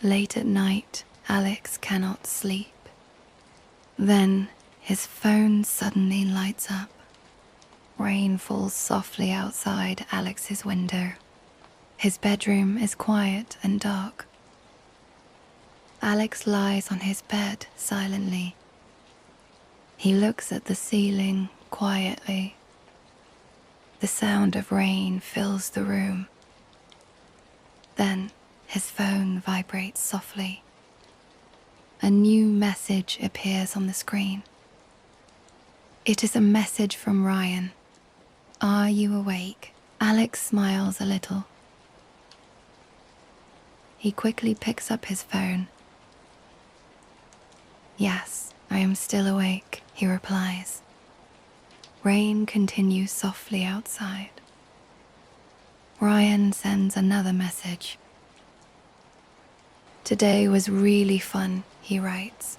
Late at night, Alex cannot sleep. Then his phone suddenly lights up. Rain falls softly outside Alex's window. His bedroom is quiet and dark. Alex lies on his bed silently. He looks at the ceiling quietly. The sound of rain fills the room. Then his phone vibrates softly. A new message appears on the screen. It is a message from Ryan. Are you awake? Alex smiles a little. He quickly picks up his phone. Yes, I am still awake, he replies. Rain continues softly outside. Ryan sends another message. Today was really fun, he writes.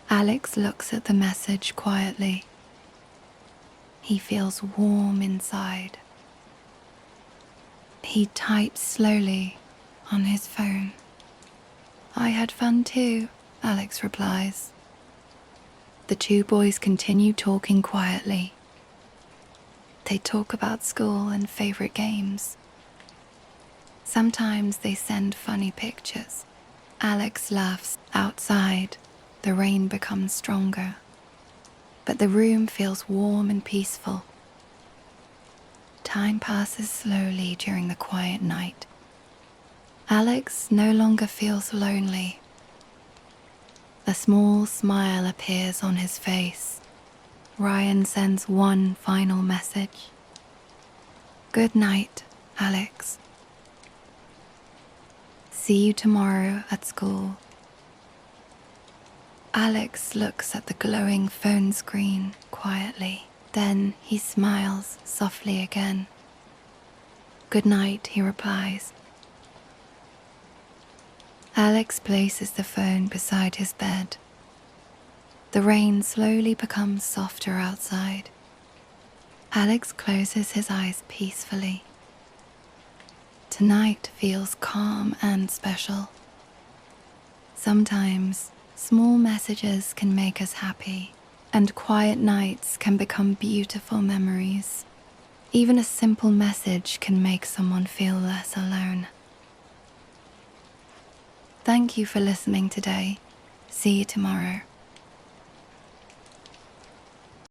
Alex looks at the message quietly. He feels warm inside. He types slowly on his phone. I had fun too, Alex replies. The two boys continue talking quietly. They talk about school and favorite games. Sometimes they send funny pictures. Alex laughs. Outside, the rain becomes stronger, but the room feels warm and peaceful. Time passes slowly during the quiet night. Alex no longer feels lonely. A small smile appears on his face. Ryan sends one final message. Good night, Alex. See you tomorrow at school. Alex looks at the glowing phone screen quietly. Then he smiles softly again. Good night, he replies. Alex places the phone beside his bed. The rain slowly becomes softer outside. Alex closes his eyes peacefully. Tonight feels calm and special. Sometimes, small messages can make us happy, and quiet nights can become beautiful memories. Even a simple message can make someone feel less alone. Thank you for listening today. See you tomorrow.